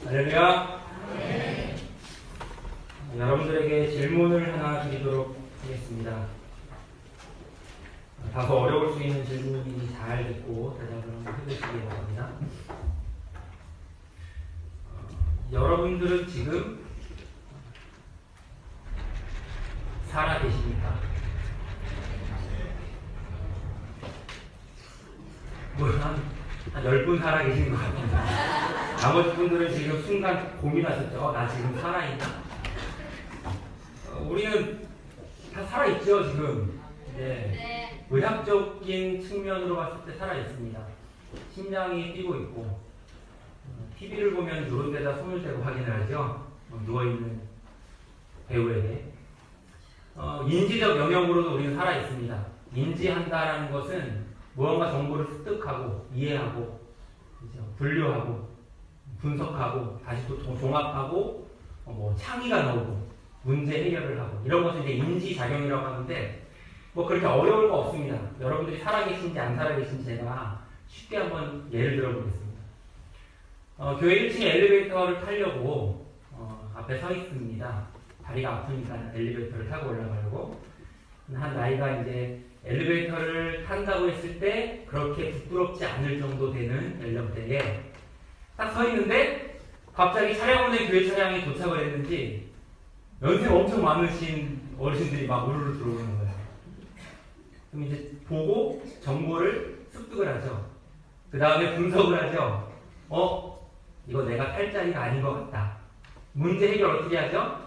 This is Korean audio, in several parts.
할렐루야. 여러분들에게 질문을 하나 드리도록 하겠습니다. 다소 어려울 수 있는 질문이 잘 듣고 대답을 한번 해주시기 바랍니다. 여러분들은 지금 살아 계십니까? 한 10분 살아 계신 것 같아요. 나머지 분들은 지금 순간 고민하셨죠? 나 지금 살아있나? 우리는 다 살아있죠, 지금. 네. 의학적인 측면으로 봤을 때 살아있습니다. 심장이 뛰고 있고, TV를 보면 누른 데다 손을 대고 확인을 하죠. 누워있는 배우에게. 인지적 영역으로도 우리는 살아있습니다. 인지한다라는 것은 무언가 정보를 습득하고 이해하고 분류하고 분석하고 다시 또 종합하고 창의가 나오고 문제 해결을 하고 이런 것을 이제 인지작용이라고 하는데 그렇게 어려울 거 없습니다. 여러분들이 살아계신지 안 살아계신지 제가 쉽게 한번 예를 들어보겠습니다. 교회 1층에 엘리베이터를 타려고 앞에 서 있습니다. 다리가 아프니까 엘리베이터를 타고 올라가려고. 한 나이가 이제 엘리베이터를 탄다고 했을 때 그렇게 부끄럽지 않을 정도 되는 연령대에 딱 서 있는데 갑자기 차량 오는 교회 차량이 도착을 했는지 연세 엄청 많으신 어르신들이 막 우르르 들어오는 거예요. 그럼 이제 보고 정보를 습득을 하죠. 그 다음에 분석을 하죠. 이거 내가 탈 자리가 아닌 것 같다. 문제 해결 어떻게 하죠?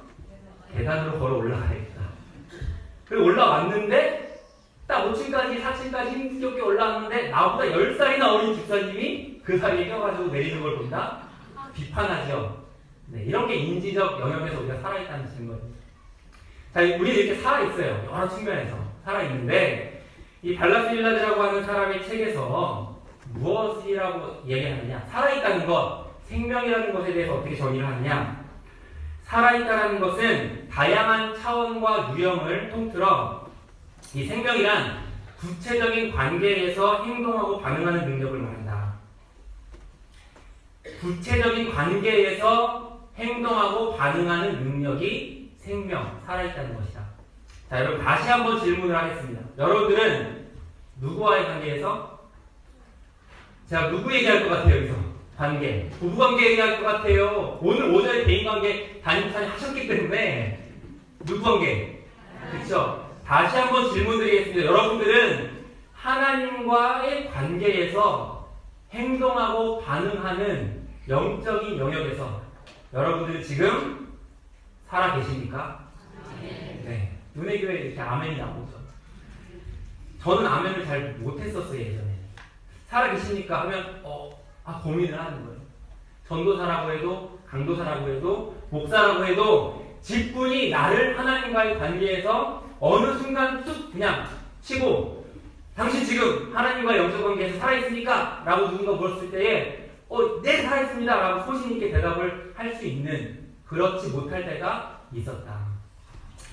계단으로 걸어 올라가야겠다. 그리고 올라왔는데 딱 5층까지 4층까지 힘겹게 올라왔는데 나보다 10살이나 어린 집사님이 그 사이에 껴가지고 내리는 걸 본다? 비판하죠. 네, 이런 게 인지적 영역에서 우리가 살아있다는 증거입니다. 자, 우리는 이렇게 살아있어요. 여러 측면에서 살아있는데 이 발라스 빌라드라고 하는 사람의 책에서 무엇이라고 얘기하느냐? 살아있다는 것, 생명이라는 것에 대해서 어떻게 정의를 하느냐? 살아있다는 것은 다양한 차원과 유형을 통틀어 이 생명이란 구체적인 관계에서 행동하고 반응하는 능력을 말한다. 구체적인 관계에서 행동하고 반응하는 능력이 생명, 살아있다는 것이다. 자, 여러분 다시 한번 질문을 하겠습니다. 여러분들은 누구와의 관계에서? 제가 누구 얘기할 것 같아요, 여기서? 관계. 부부관계 얘기할 것 같아요. 오늘 오전에 대인관계 담임사님 하셨기 때문에 누구관계? 그렇죠? 다시 한번 질문 드리겠습니다. 여러분들은 하나님과의 관계에서 행동하고 반응하는 영적인 영역에서 여러분들은 지금 살아 계십니까? 네. 눈의 교회에 이렇게 아멘이 나오죠. 저는 아멘을 잘 못했었어요, 예전에. 살아 계십니까? 하면 고민을 하는 거예요. 전도사라고 해도 강도사라고 해도 목사라고 해도 직분이 나를 하나님과의 관계에서 어느 순간 툭 그냥 치고 당신 지금 하나님과 영적 관계에서 살아있습니까? 라고 누군가 물었을 때에 네 살아있습니다 라고 소신있게 대답을 할 수 있는 그렇지 못할 때가 있었다.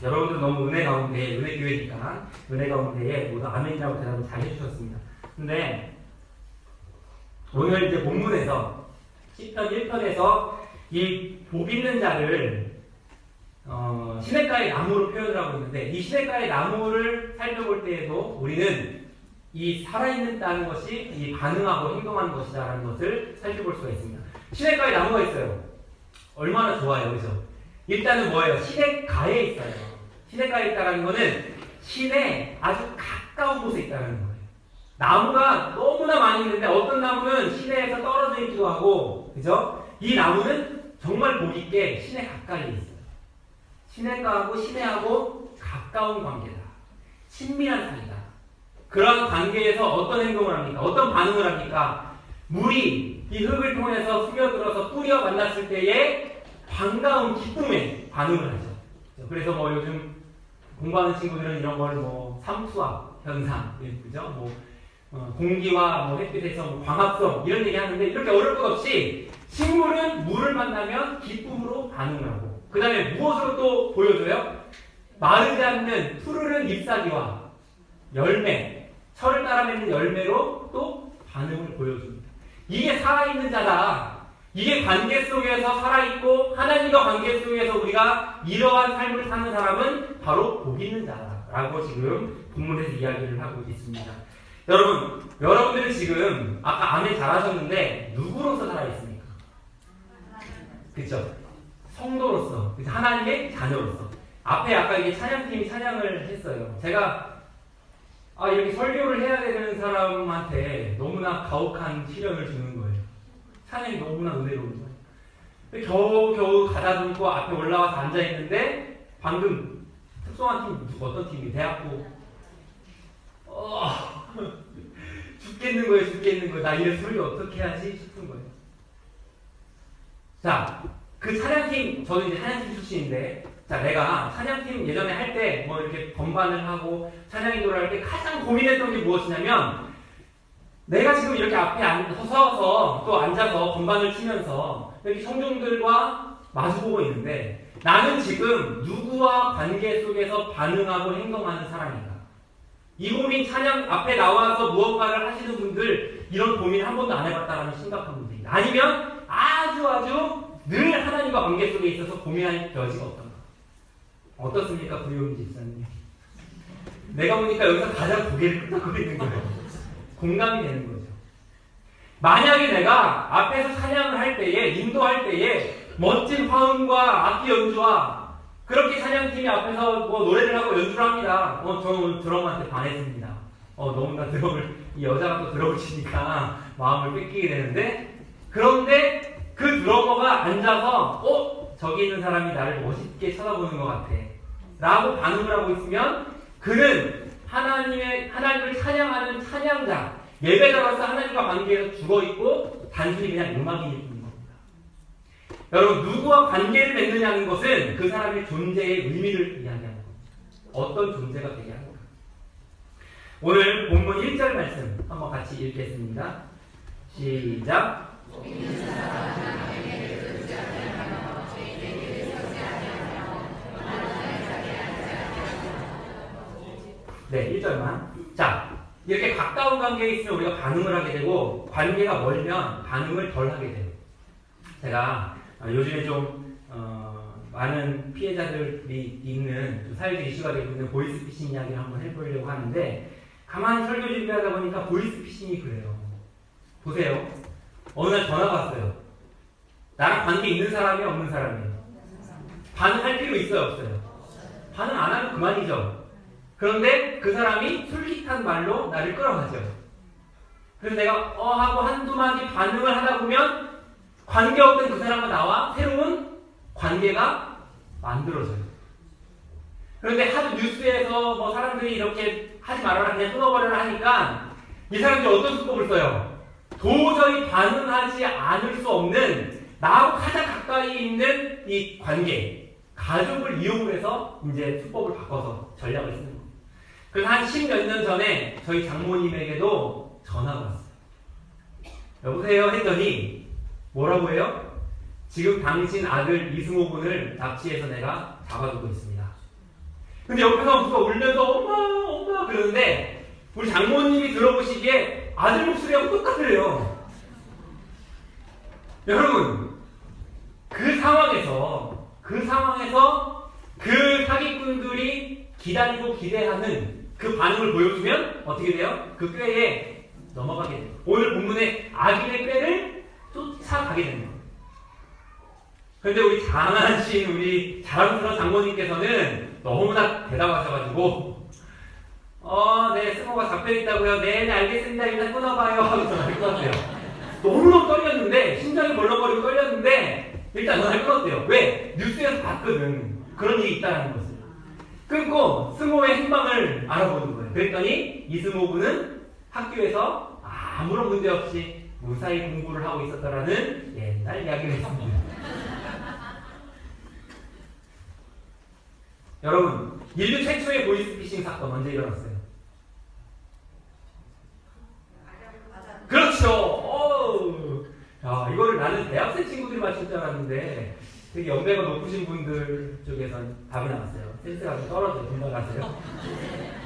여러분들 너무 은혜 가운데 은혜 교회니까 은혜 가운데에 모두 아멘이라고 대답을 잘 해주셨습니다. 근데 오늘 이제 본문에서 시편 1편에서 이 복 있는 자를 시냇가의 나무로 표현을 하고 있는데 이 시냇가의 나무를 살펴볼 때에도 우리는 이 살아있다는 것이 이 반응하고 행동하는 것이다라는 것을 살펴볼 수가 있습니다. 시냇가에 나무가 있어요. 얼마나 좋아요, 그죠? 일단은 뭐예요? 시냇가에 있어요. 시냇가에 있다는 것은 시내 아주 가까운 곳에 있다는 거예요. 나무가 너무나 많이 있는데 어떤 나무는 시내에서 떨어져 있기도 하고, 그죠? 이 나무는 정말 복 있게 시내 가까이에 있어요. 시냇가하고 시내하고 가까운 관계다. 친밀한 사이다. 그런 관계에서 어떤 행동을 합니까? 어떤 반응을 합니까? 물이 이 흙을 통해서 스며들어서 뿌리와 만났을 때에 반가운 기쁨에 반응을 하죠. 그래서 요즘 공부하는 친구들은 이런 걸 삼수학 현상, 그죠? 공기와 햇빛에서 광합성 이런 얘기 하는데 이렇게 어려울 것 없이 식물은 물을 만나면 기쁨으로 반응을 하고 그 다음에 무엇으로 또 보여줘요? 마르지 않는 푸르른 잎사귀와 열매, 철을 따라 맺는 열매로 또 반응을 보여줍니다. 이게 살아있는 자다. 이게 관계 속에서 살아있고 하나님과 관계 속에서 우리가 이러한 삶을 사는 사람은 바로 복 있는 자라고 지금 본문에서 이야기를 하고 있습니다. 여러분들은 지금 아까 아멘 잘하셨는데 누구로서 살아있습니까? 그렇죠? 성도로서, 하나님의 자녀로서. 앞에 아까 이게 찬양팀이 찬양을 했어요. 제가 이렇게 설교를 해야 되는 사람한테 너무나 가혹한 시련을 주는 거예요. 찬양이 너무나 은혜로운 거예요. 겨우 가다듬고 앞에 올라와서 앉아있는데 방금 특성한 팀, 어떤 팀이에요? 대학부 죽겠는 거예요. 나 이런 소리 어떻게 하지 싶은 거예요. 자, 그 찬양팀, 저는 이제 찬양팀 출신인데, 자, 내가 찬양팀 예전에 할 때 뭐 이렇게 건반을 하고 찬양인도를 할 때 가장 고민했던 게 무엇이냐면, 내가 지금 이렇게 앞에 서서 또 앉아서 건반을 치면서 이렇게 청중들과 마주보고 있는데, 나는 지금 누구와 관계 속에서 반응하고 행동하는 사람인가? 이 고민 찬양 앞에 나와서 무언가를 하시는 분들 이런 고민 한 번도 안 해봤다라는 심각한 문제입니다. 아니면 아주 늘 하나님과 관계 속에 있어서 고민할 여지가 없던가. 어떻습니까, 구리용지 집사님? 내가 보니까 여기서 가장 고개를 끄덕거리는 거예요. 공감이 되는 거죠. 만약에 내가 앞에서 찬양을 할 때에, 인도할 때에 멋진 화음과 악기 연주와 그렇게 찬양팀이 앞에서 뭐 노래를 하고 연주를 합니다. 저는 오늘 드럼한테 반했습니다. 너무나 드럼을, 이 여자가 또 드럼을 치니까 마음을 뺏기게 되는데, 그런데 그 드러머가 앉아서, 저기 있는 사람이 나를 멋있게 쳐다보는 것 같아. 라고 반응을 하고 있으면, 그는 하나님을 찬양하는 찬양자, 예배자로서 하나님과 관계에서 죽어있고, 단순히 그냥 음악인일 뿐입니다. 여러분, 누구와 관계를 맺느냐는 것은 그 사람의 존재의 의미를 이야기하는 겁니다. 어떤 존재가 되게 하는가. 오늘 본문 1절 말씀 한번 같이 읽겠습니다. 시작. 네, 1절만. 자, 이렇게 가까운 관계에 있으면 우리가 반응을 하게 되고, 관계가 멀면 반응을 덜 하게 돼요. 제가 요즘에 좀 많은 피해자들이 있는 사회적 이슈가 되고 있는 보이스피싱 이야기를 한번 해보려고 하는데, 가만히 설교 준비하다 보니까 보이스피싱이 그래요. 보세요. 어느 날 전화가 왔어요. 나랑 관계 있는 사람이 없는 사람이에요. 반응할 필요 있어요, 없어요? 반응 안 하면 그만이죠. 그런데 그 사람이 솔깃한 말로 나를 끌어가죠. 그래서 내가 하고 한두 마디 반응을 하다 보면 관계없던 그 사람과 나와 새로운 관계가 만들어져요. 그런데 하도 뉴스에서 뭐 사람들이 이렇게 하지 말아라, 그냥 끊어버려라 하니까 이 사람들이 어떤 수법을 써요? 도저히 반응하지 않을 수 없는 나하고 가장 가까이 있는 이 관계, 가족을 이용을 해서 이제 수법을 바꿔서 전략을 쓰는 거예요. 그래서 한 10몇 년 전에 저희 장모님에게도 전화가 왔어요. 여보세요? 했더니 뭐라고 해요? 지금 당신 아들 이승호 군을 납치해서 내가 잡아두고 있습니다. 근데 옆에서 누가 울면서 엄마 그러는데 우리 장모님이 들어보시기에 아들 목소리하고 똑같으래요. 여러분, 그 상황에서 그 사기꾼들이 기다리고 기대하는 그 반응을 보여주면 어떻게 돼요? 그 꾀에 넘어가게 돼요. 오늘 본문에 악인의 꾀를 쫓아가게 됩니다. 그런데 우리 장하신 우리 자랑스러운 장모님께서는 너무나 대담하셔가지고 네, 승호가 잡혀있다고요? 네, 알겠습니다. 일단 끊어봐요. 하고 전화를 끊었대요. 너무너무 떨렸는데, 심장이 벌렁거리고 떨렸는데 일단 전화를 끊었대요. 왜? 뉴스에서 봤거든. 그런 일이 있다는 것을. 끊고 승호의 행방을 알아보는 거예요. 그랬더니 이승호 군은 학교에서 아무런 문제 없이 무사히 공부를 하고 있었다라는 옛날 이야기를 했습니다. 여러분, 인류 최초의 보이스피싱 사건 언제 일어났어요? 그렇죠. 야, 이거를 나는 대학생 친구들이 맞출 줄 알았는데 되게 연배가 높으신 분들 쪽에서 답이 나왔어요. 센스가 좀 떨어져요. 금방 가세요.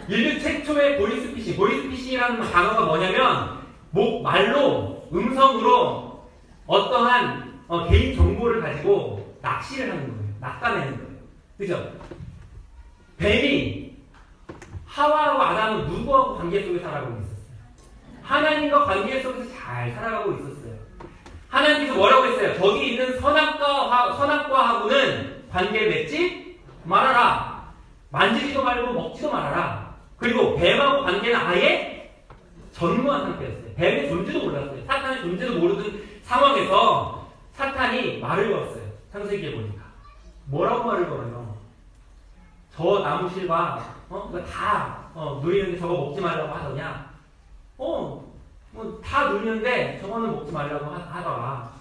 인류 최초의 보이스피싱. 보이스피싱이라는 단어가 뭐냐면 말로, 음성으로 어떠한 개인 정보를 가지고 낚시를 하는 거예요. 낚아내는 거예요. 그죠? 뱀이 하와하고 아담은 누구하고 관계 속에 살아가고 있었어요? 하나님과 관계 속에서 잘 살아가고 있었어요. 하나님께서 뭐라고 했어요? 저기 있는 선악과하고는 관계를 맺지 말아라. 만지지도 말고 먹지도 말아라. 그리고 뱀하고 관계는 아예 전무한 상태였어요. 뱀의 존재도 몰랐어요. 사탄의 존재도 모르는 상황에서 사탄이 말을 걸었어요. 창세기에 보니까. 뭐라고 말을 걸어요? 저 나무실과 다 누리는데 저거 먹지 말라고 하더냐? 다 누리는데 저거는 먹지 말라고 하더라.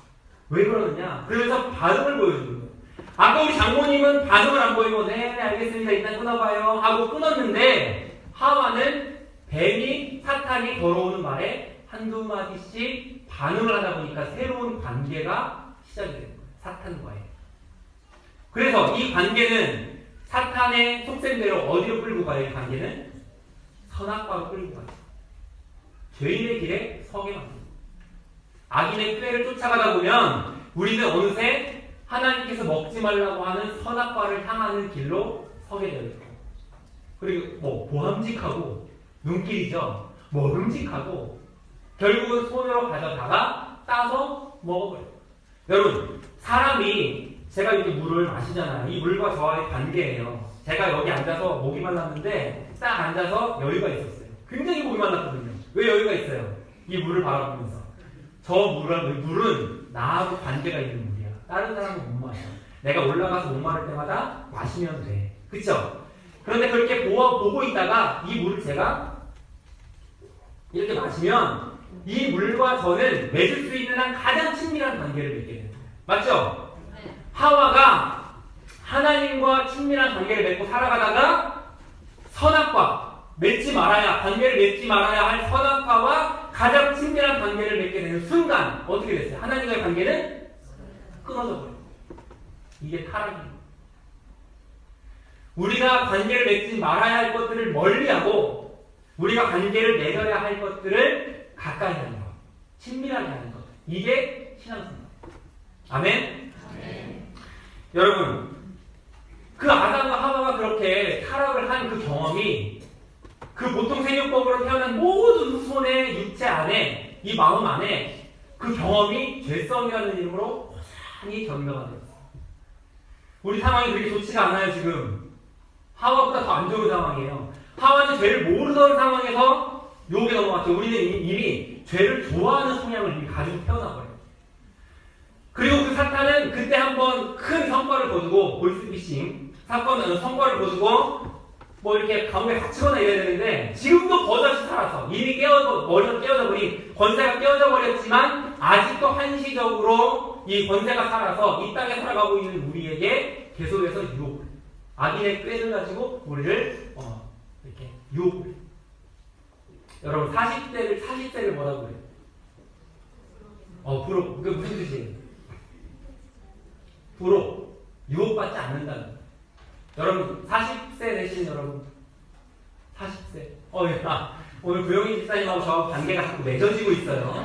왜 그러느냐? 그래서 반응을 보여주는 거예요. 아까 우리 장모님은 반응을 안 보이고 네 알겠습니다. 일단 끊어봐요 하고 끊었는데 하와는 뱀이 사탄이 걸어오는 말에 한두 마디씩 반응을 하다 보니까 새로운 관계가 시작이 된 거예요. 사탄과의. 그래서 이 관계는 사탄의 속셈대로 어디로 끌고 가요? 이 관계는 선악과로 끌고 가요. 죄인의 길에 서게 만듭니다. 악인의 꾀를 쫓아가다 보면 우리는 어느새 하나님께서 먹지 말라고 하는 선악과를 향하는 길로 서게 되어요. 그리고 보함직하고 눈길이죠. 흠직하고 결국은 손으로 가져다가 따서 먹어버려요. 여러분, 사람이 제가 이렇게 물을 마시잖아요. 이 물과 저와의 관계예요. 제가 여기 앉아서 목이 말랐는데 딱 앉아서 여유가 있었어요. 굉장히 목이 말랐거든요. 왜 여유가 있어요? 이 물을 바라보면서. 저 물은 나하고 관계가 있는 물이야. 다른 사람은 못 마셔. 내가 올라가서 목 마를 때마다 마시면 돼. 그쵸? 그런데 그렇게 보고 있다가 이 물을 제가 이렇게 마시면 이 물과 저는 맺을 수 있는 한 가장 친밀한 관계를 맺게 돼요. 맞죠? 네. 하와가 하나님과 친밀한 관계를 맺고 살아가다가 선악과, 관계를 맺지 말아야 할 선악과와 가장 친밀한 관계를 맺게 되는 순간 어떻게 됐어요? 하나님과의 관계는 끊어져 버려요. 이게 타락입니다. 우리가 관계를 맺지 말아야 할 것들을 멀리하고 우리가 관계를 맺어야 할 것들을 가까이 하는 것, 친밀하게 하는 것. 이게 신앙생활. 아멘? 아멘. 여러분, 그 아담과 하와가 그렇게 타락을 한 그 경험이 그 보통 생육법으로 태어난 모든 후손의 육체 안에, 이 마음 안에 그 경험이 죄성이라는 이름으로 고스란히 전가가 되었어요. 우리 상황이 그렇게 좋지가 않아요, 지금. 하와보다 더 안 좋은 상황이에요. 하와는 죄를 모르던 상황에서 유혹에 넘어갔죠. 우리는 이미 죄를 좋아하는 성향을 이미 가지고 태어나버려요. 그리고 그 사탄은 그때 한번 큰 성과를 거두고, 보이스피싱 성과를 거두고 이렇게 감옥에 갇히거나 이래야 되는데 지금도 버젓이 살아서 이미 머리가 깨어져 버린 권세가 깨어져 버렸지만 아직도 한시적으로 이 권세가 살아서 이 땅에 살아가고 있는 우리에게 계속해서 유혹을, 악인의 꾀를 가지고 우리를 이렇게 유혹을. 여러분 40세를 뭐라고 그래요? 부러. 그게 무슨 뜻이에요? 부러. 유혹받지 않는다는 거예요. 여러분 40세 되신 여러분 40세 오늘 구영희 집사님하고 저하고 관계가 자꾸 맺어지고 있어요.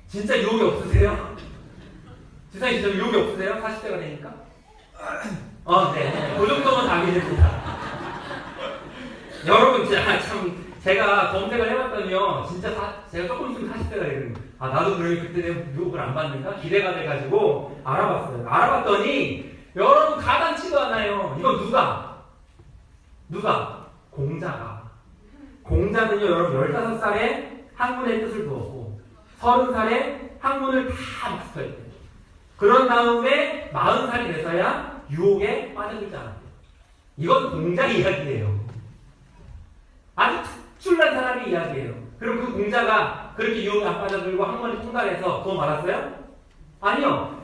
진짜 유혹이 없으세요? 집사님 진짜 유혹이 없으세요? 40세가 되니까? 네. 그 정도면 답이 됩니다. 여러분 제가 검색을 해봤더니요, 진짜 제가 조금 있으면 40세가 되거든요. 나도 그러니 그때 내가 유혹을 안 받는가? 기대가 돼가지고 알아봤어요. 알아봤더니 여러분 가당치도 않아요. 이건 누가? 공자는요, 여러분 15살에 학문의 뜻을 두었고 30살에 학문을 다 마스터했대요. 그런 다음에 40살이 돼서야 유혹에 빠져들지 않았대요. 이건 공자 이야기예요. 아주 특출난 사람의 이야기예요. 그럼 그 공자가 그렇게 유혹에 안 빠져들고 학문을 통달해서 더 말았어요? 아니요.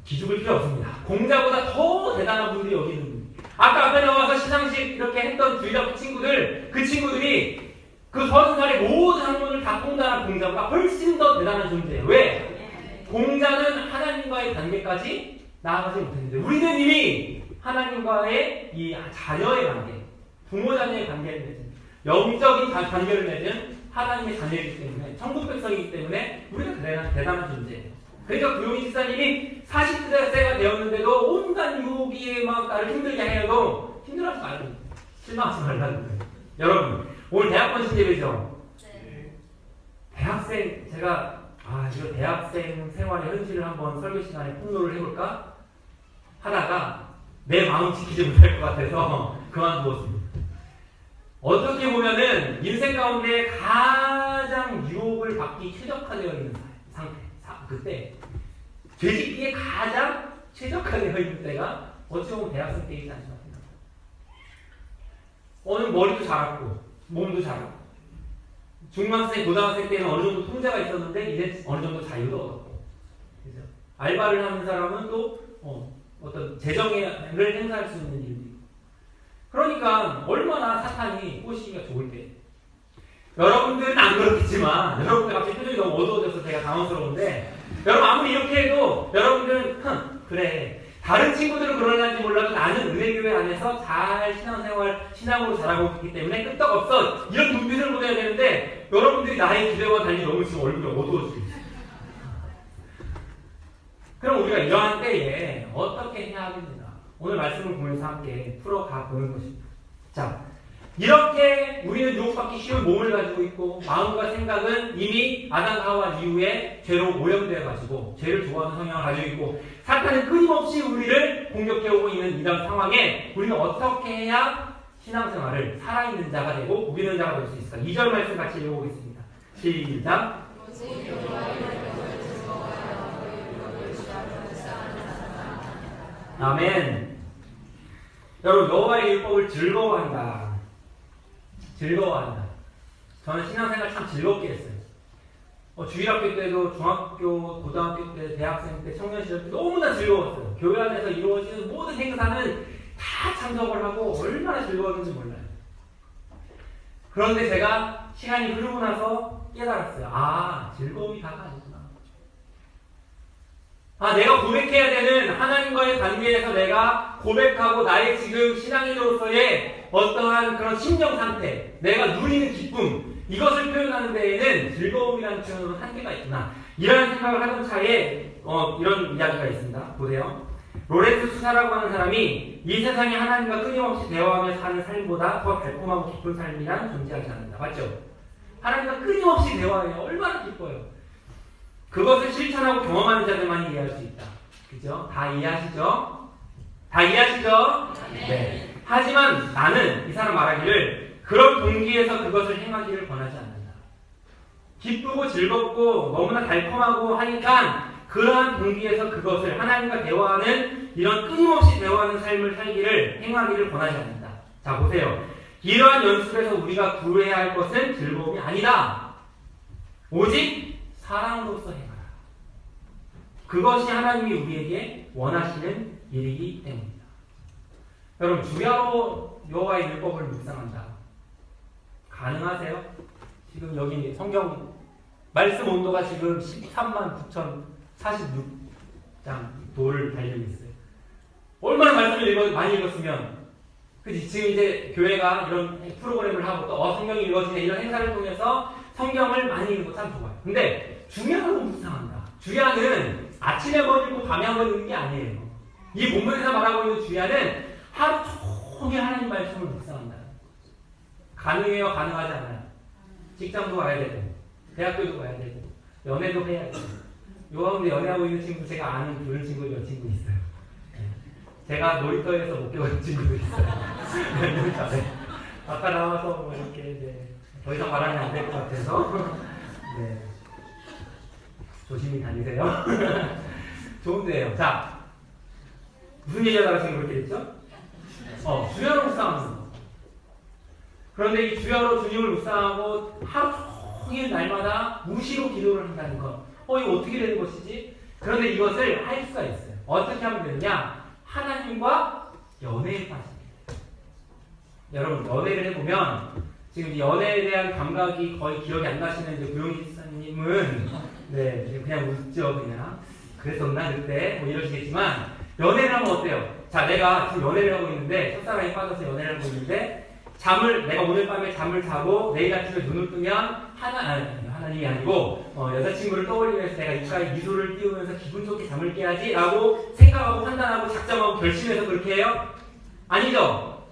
기죽을 필요 없습니다. 공자보다 더 대단한 분들이 여기 있는 분들. 아까 앞에 나와서 시상식 이렇게 했던 주일학교 친구들이 그 30살의 모든 학문을 다 통달한 공자보다 훨씬 더 대단한 존재예요. 왜? 공자는 하나님과의 관계까지 나아가지 못했는데 우리는 이미 하나님과의 이 자녀의 관계, 부모 자녀의 관계를 맺은, 영적인 관계를 맺은 하나님의 자녀이기 때문에 천국 백성이기 때문에 우리가 대단한 존재예요. 그러니까 구용희 집사님이 40대가 되었는데도 온갖 유혹이 막 나를 힘들게 해도 힘들어하지 말고 실망하지 말라는 거예요. 여러분 오늘 대학원 신예배죠? 네. 대학생 제가 이거 대학생 생활의 현실을 한번 설교 시간에 폭로를 해볼까 하다가 내 마음 지키지 못할 것 같아서 그만두었습니다. 어떻게 보면은 인생 가운데 가장 유혹을 받기 최적화되어 있는 상태, 그때 되짓기에 가장 최적화되어 있는 때가 어찌 보면 대학생 때이지 않습니까? 오늘 머리도 자랐고 몸도 자랐고 중학생, 고등학생 때는 어느 정도 통제가 있었는데 이제 어느 정도 자유도 얻었고 그죠? 알바를 하는 사람은 또 어떤 재정을 행사할 수 있는 일도 있고 그러니까 얼마나 사탄이 꼬시기가 좋을 때 여러분들은 안 그렇겠지만 여러분들 갑자기 표정이 너무 어두워져서 제가 당황스러운데 여러분 아무리 이렇게 해도 여러분들은 그래 다른 친구들은 그러는지 몰라도 나는 은혜교회 안에서 잘 신앙생활, 신앙으로 자라고 있기 때문에 끄떡없어 이런 눈빛을 보내야 되는데 여러분들이 나의 기대와 달리 너무 지금 얼굴이 어두워지고 있어요. 그럼 우리가 이러한 때에 어떻게 해야 하겠는가? 오늘 말씀을 보면서 함께 풀어가 보는 것입니다. 자, 이렇게 우리는 유혹받기 쉬운 몸을 가지고 있고 마음과 생각은 이미 아담과 하와 이후에 죄로 오염되어가지고 죄를 좋아하는 성향을 가지고 있고 사탄은 끊임없이 우리를 공격해오고 있는 이런 상황에 우리는 어떻게 해야 신앙생활을 살아있는 자가 되고 보이는 자가 될 수 있을까? 2절 말씀 같이 읽어보겠습니다. 시작. 아멘. 여러분 여호와의 율법을 즐거워한다. 즐거워한다. 저는 신앙생활 참 즐겁게 했어요. 주일학교 때도 중학교, 고등학교 때, 대학생 때, 청년시절 때 너무나 즐거웠어요. 교회 안에서 이루어지는 모든 행사는 다 참석을 하고 얼마나 즐거웠는지 몰라요. 그런데 제가 시간이 흐르고 나서 깨달았어요. 즐거움이 다가 아니구나. 내가 고백해야 되는 하나님과의 관계에서 내가 고백하고 나의 지금 신앙인으로서의 어떠한 그런 심정 상태, 내가 누리는 기쁨, 이것을 표현하는 데에는 즐거움이라는 표현으로 한계가 있구나. 이런 생각을 하던 차에 이런 이야기가 있습니다. 보세요. 로렌스 수사라고 하는 사람이 이 세상에 하나님과 끊임없이 대화하며 사는 삶보다 더 달콤하고 기쁜 삶이란 존재하지 않는다. 맞죠? 하나님과 끊임없이 대화해요. 얼마나 기뻐요. 그것을 실천하고 경험하는 자들만이 이해할 수 있다. 그죠? 다 이해하시죠? 다 이해하시죠? 네. 하지만 나는 이 사람 말하기를 그런 동기에서 그것을 행하기를 권하지 않는다. 기쁘고 즐겁고 너무나 달콤하고 하니까 그러한 동기에서 그것을 하나님과 대화하는 이런 끊임없이 대화하는 삶을 살기를 행하기를 권하지 않는다. 자 보세요. 이러한 연습에서 우리가 구해야 할 것은 즐거움이 아니다. 오직 사랑으로서 행하라. 그것이 하나님이 우리에게 원하시는 일이기 때문입니다. 여러분 주야로 여호와의 율법을 묵상한다. 가능하세요? 지금 여기 성경 말씀 온도가 지금 13만 9,046장 돌을 달리고 있어요. 얼마나 말씀을 많이 읽었으면 그치? 지금 이제 교회가 이런 프로그램을 하고 또 성경이 읽어지네 이런 행사를 통해서 성경을 많이 읽는 거 참 좋아요. 근데 주야로 묵상한다. 주야는 아침에 한번 읽고 밤에 한번 읽는 게 아니에요. 이 본문에서 말하고 있는 주야는 하루 종일 하나님 말씀을 묵상한다. 가능해요? 가능하지 않아요? 직장도 가야 되고 대학교도 가야 되고 연애도 해야 되고 요 가운데 연애하고 있는 친구 제가 아는 그런 친구 몇 친구 있어요. 제가 놀이터에서 못 깨우는 친구도 있어요. 몇 년 전에 아까 나와서 뭐 이렇게 이제 더 이상 말하면 안 될 것 같아서 네. 조심히 다니세요. 좋은데요. 자, 무슨 얘기하다가 지금 그렇게 됐죠? 주야로 묵상하는 거. 그런데 이 주야로 주님을 묵상하고 하루 종일 날마다 무시로 기도를 한다는 것. 이거 어떻게 되는 것이지? 그런데 이것을 할 수가 있어요. 어떻게 하면 되느냐? 하나님과 연애에 빠집니다. 여러분, 연애를 해보면 지금 이 연애에 대한 감각이 거의 기억이 안 나시는 이제 구용희 집사님은 네, 그냥 웃죠, 그냥. 그랬었나, 그때? 뭐 이러시겠지만, 연애를 하면 어때요? 자, 내가 지금 연애를 하고 있는데, 첫사랑에 빠져서 연애를 하고 있는데, 내가 오늘 밤에 잠을 자고 내일 아침에 눈을 뜨면 하나님이 아니고 여자친구를 떠올리면서 내가 입가에 미소를 띄우면서 기분 좋게 잠을 깨야지 라고 생각하고 판단하고 작정하고 결심해서 그렇게 해요? 아니죠.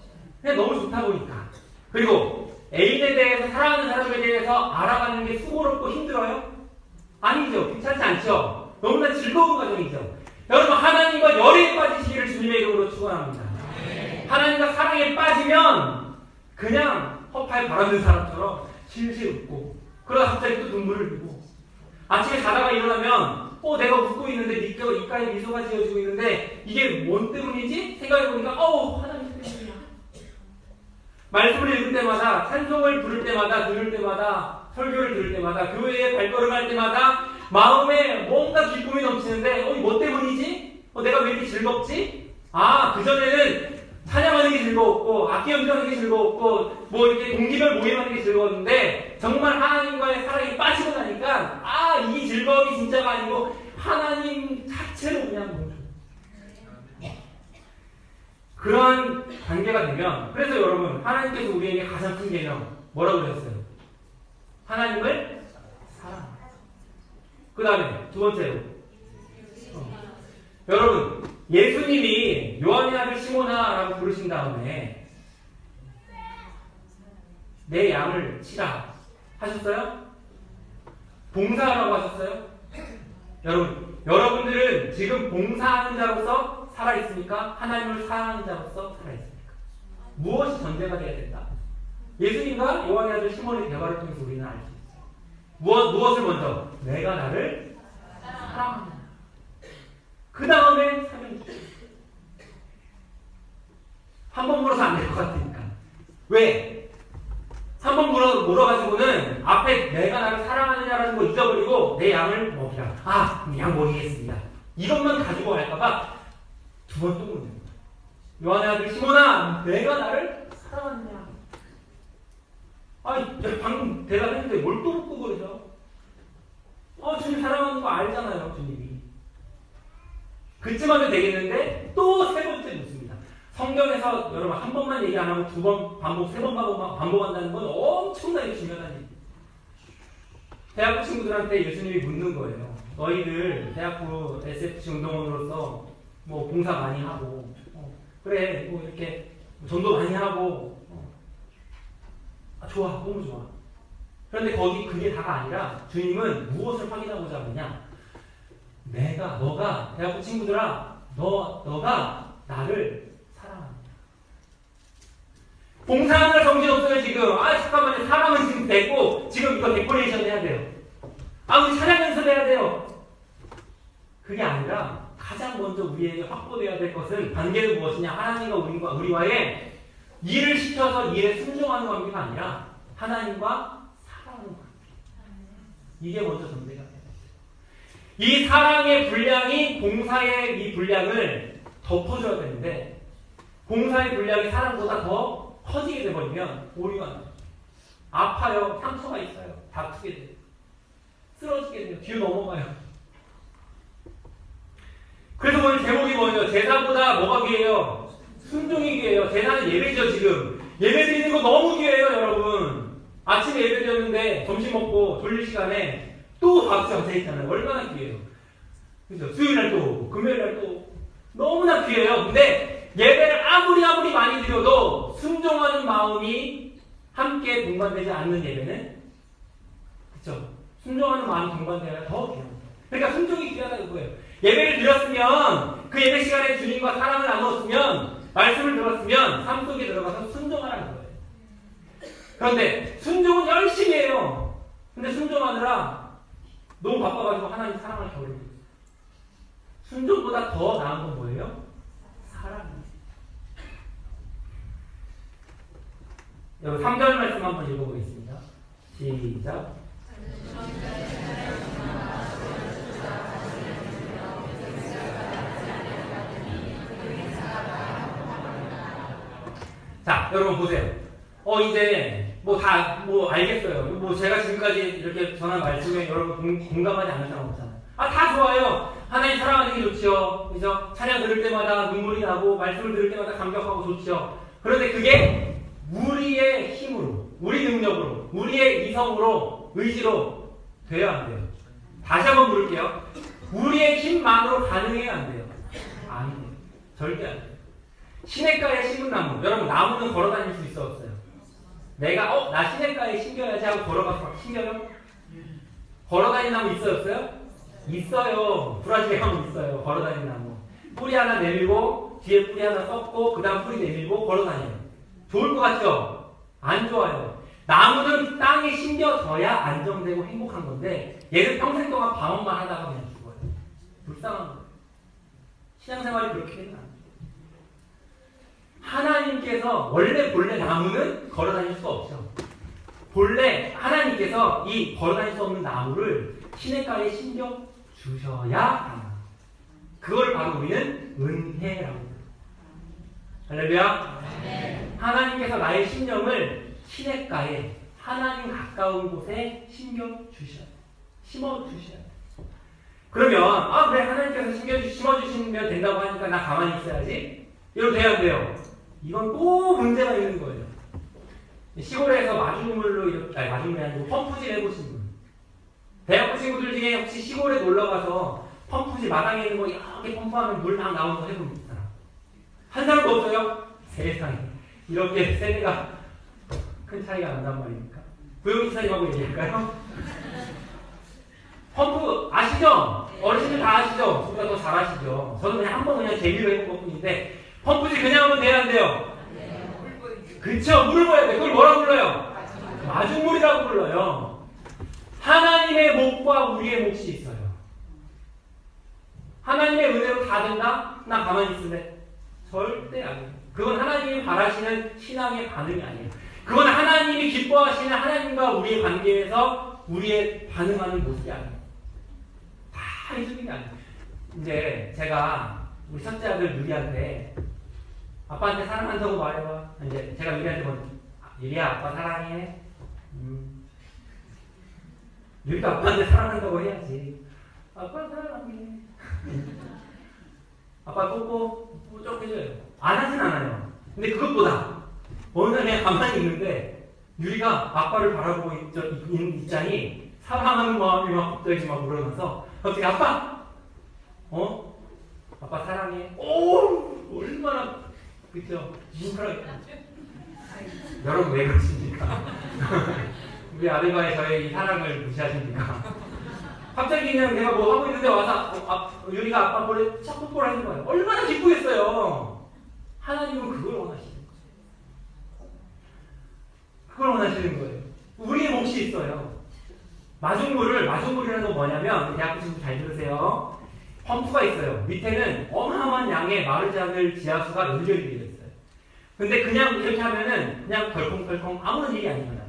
그냥 너무 좋다 보니까. 그리고 애인에 대해서 사랑하는 사람에 대해서 알아가는 게 수고롭고 힘들어요? 아니죠. 귀찮지 않죠. 너무나 즐거운 과정이죠. 여러분, 하나님과 열애에 빠지시기를 주님의 이름으로 축원합니다. 하나님과 사랑에 빠지면 그냥 허파에 바람든 사람처럼 실실 웃고 그러다 갑자기 또 눈물을 흘리고 아침에 자다가 일어나면 내가 웃고 있는데 입가에 미소가 지어지고 있는데 이게 뭔 때문이지? 생각해보니까 하나님 때문이야. 말씀을 읽을 때마다, 찬송을 부를 때마다, 들을 때마다, 설교를 들을 때마다, 교회에 발걸음할 때마다 마음에 뭔가 기쁨이 넘치는데 뭐 때문이지? 내가 왜 이렇게 즐겁지? 그전에는 찬양하는 게 즐거웠고 악기 연주하는 게 즐거웠고 뭐 이렇게 동기별 모임하는 게 즐거웠는데 정말 하나님과의 사랑에 빠지고 나니까 이 즐거움이 진짜가 아니고 하나님 자체로 그냥 너무 좋아요. 그런 관계가 되면 그래서 여러분 하나님께서 우리에게 가장 큰 계명 뭐라고 그러셨어요? 하나님을 사랑. 그 다음에 두 번째로 여러분 예수님이 요한의 아들 시몬아라고 부르신 다음에 내 양을 치라 하셨어요? 봉사하라고 하셨어요? 여러분들은 지금 봉사하는 자로서 살아있습니까? 하나님을 사랑하는 자로서 살아있습니까? 무엇이 전제가 되어야 된다? 예수님과 요한의 아들 시몬의 대화를 통해서 우리는 알 수 있어요. 무엇을 먼저? 내가 나를 사랑한다. 그 다음에 사랑이 한 번 물어서 안 될 것 같으니까. 왜? 한 번 물어가지고는 앞에 내가 나를 사랑하느냐라는 거 잊어버리고 내 양을 먹이라. 양 먹이겠습니다. 이것만 가지고 갈까봐 두 번 또 묻는 거야. 요한의 아들 시몬아, 내가 나를 사랑하느냐? 방금 대답했는데 뭘 또 묻고 그러죠? 주님 사랑하는 거 알잖아요, 주님이. 그쯤 하면 되겠는데 또 세 번째 묻습니다. 성경에서 여러분 한 번만 얘기 안 하고 두 번 반복, 세 번 반복한다는 건 엄청나게 중요한 일이에요. 대학부 친구들한테 예수님이 묻는 거예요. 너희들 대학부 SFC 운동원으로서 뭐 봉사 많이 하고 그래 뭐 이렇게 전도 많이 하고 좋아, 너무 좋아. 그런데 그게 다가 아니라 주님은 무엇을 확인하고자 하느냐? 너가 대학부 친구들아, 너가 나를 사랑한다. 봉사하느라 정신없어요 지금. 잠깐만요. 사랑은 지금 됐고 지금 이거 데코레이션 해야 돼요. 우리 찬양 연습해야 돼요. 그게 아니라 가장 먼저 우리에게 확보되어야 될 것은 관계는 무엇이냐? 하나님과 우리와의 일을 시켜서 일에 순종하는 관계가 아니라 하나님과 사랑하는 관계. 이게 먼저 전제가 돼요. 이 사랑의 분량이 봉사의 이 분량을 덮어줘야 되는데 봉사의 분량이 사랑보다 더 커지게 돼버리면 오류가 나요. 아파요. 상처가 있어요. 다투게 돼요. 쓰러지게 돼요. 뒤로 넘어가요. 그래서 오늘 제목이 뭐예요? 제사보다 뭐가 귀해요? 순종이 귀해요. 제사는 예배죠 지금. 예배 드리는 거 너무 귀해요 여러분. 아침에 예배 드렸는데 점심 먹고 졸릴 시간에 또 박수 앉아있잖아요. 얼마나 귀해요. 그죠? 수요일날 또 오고 금요일날 또 오고 너무나 귀해요. 근데 예배를 아무리 많이 드려도 순종하는 마음이 함께 동반되지 않는 예배는 그쵸? 순종하는 마음이 동반되어야 더 귀합니다. 그러니까 순종이 귀하다는 거예요. 예배를 드렸으면 그 예배 시간에 주님과 사랑을 나누었으면 말씀을 들었으면 삶 속에 들어가서 순종하라는 거예요. 그런데 순종은 열심히 해요. 근데 순종하느라 너무 바빠가지고 하나님 사랑을 겨울고 있어요. 순종보다 더 나은 건 뭐예요? 사랑입니다. 여러분 3절 말씀 한번 읽어보겠습니다. 시작. 자, 여러분 보세요. 이제 뭐 알겠어요. 제가 지금까지 이렇게 전한 말씀에 여러분 공감하지 않는 사람 없잖아요. 다 좋아요. 하나님 사랑하는 게 좋지요. 그죠? 찬양 들을 때마다 눈물이 나고 말씀을 들을 때마다 감격하고 좋지요. 그런데 그게 우리의 힘으로, 우리 능력으로, 우리의 이성으로, 의지로 돼야 안 돼요. 다시 한번 물을게요. 우리의 힘만으로 가능해야 안 돼요. 안 돼요. 절대 안 돼요. 시냇가에 심은 나무. 여러분, 나무는 걸어 다닐 수 있어, 없어요? 내가, 나 시냇가에 심겨야지 하고 걸어가서 막 심겨요? 걸어 다니는 나무 있어요, 없어요? 있어요. 브라질에 가면 있어요. 걸어 다니는 나무. 뿌리 하나 내밀고, 뒤에 뿌리 하나 썩고, 그 다음 뿌리 내밀고, 걸어 다녀요. 좋을 것 같죠? 안 좋아요. 나무는 땅에 심겨져야 안정되고 행복한 건데, 얘는 평생 동안 방황만 하다가 그냥 죽어요. 불쌍한 거예요. 신앙생활이 그렇게 되면 안 돼요. 하나님께서 본래 나무는 걸어다닐 수가 없죠. 본래 하나님께서 이 걸어다닐 수 없는 나무를 시냇가에 심겨 주셔야 합니다. 그걸 바로 우리는 은혜라고 해요. 할렐루야. 하나님께서 나의 심령을 시냇가에 하나님 가까운 곳에 심겨 주셔야 돼요. 심어 주셔야 돼요. 그러면 그래 하나님께서 심어 주시면 된다고 하니까 나 가만히 있어야지. 이러면 돼야 안 돼요. 이건 또 문제가 있는 거예요. 시골에서 마중물이 아니고 펌프질 해보신 분. 대학교 친구들 중에 혹시 시골에 놀러가서 펌프질 마당에 있는 거 이렇게 펌프하면 물 막 나오는 거 해본 사람? 한 사람도 없어요? 세상에. 이렇게 세대가 큰 차이가 난단 말입니까? 구용지사님하고 얘기할까요? 펌프 아시죠? 어르신들 다 아시죠? 저보다 더 잘 아시죠? 저는 그냥 한번 그냥 재미로 해본 것 뿐인데 펌프질 그냥 하면 돼야 안 돼요? 그쵸, 물을 부어야 돼. 그걸 뭐라고 불러요? 마중물이라고 불러요. 하나님의 목과 우리의 몫이 있어요. 하나님의 은혜로 다 된다? 나 가만히 있을래? 절대 아니에요. 그건 하나님이 바라시는 신앙의 반응이 아니에요. 그건 하나님이 기뻐하시는 하나님과 우리의 관계에서 우리의 반응하는 모습이 아니에요. 다 해주는 게 아니에요. 이제 제가 우리 첫째 아들 유리한테 아빠한테 사랑한다고 말해봐. 이제 제가 유리한테 유리야 아빠 사랑해. 유리가 아빠한테 사랑한다고 해야지. 아빠 사랑해. 아빠 뽀뽀 쭉 해줘요. 안 하진 않아요. 근데 그것보다 어느 날 그냥 가만히 있는데 유리가 아빠를 바라보고 있는 입장이 사랑하는 마음이 막 갑자기 막 우러나서 갑자기 아빠 아빠 사랑해. 오 얼마나 그쵸? 여러분 왜 그러십니까? 우리 아들과의 저의 이 사랑을 무시하십니까? 갑자기 그냥 내가 뭐 하고 있는데 와서 유리가 아빠 볼에 착 뽀뽀를 하는 거예요. 얼마나 기쁘겠어요. 하나님은 그걸 원하시는 거예요. 그걸 원하시는 거예요. 우리의 몫이 있어요. 마중물이라는 건 뭐냐면 대학교 친구 잘 들으세요. 펌프가 있어요. 밑에는 어마어마한 양의 마르지 않을 지하수가 연결이 되어 있어요. 근데 그냥 이렇게 하면은 그냥 덜컹덜컹 아무런 일이 아니잖아요.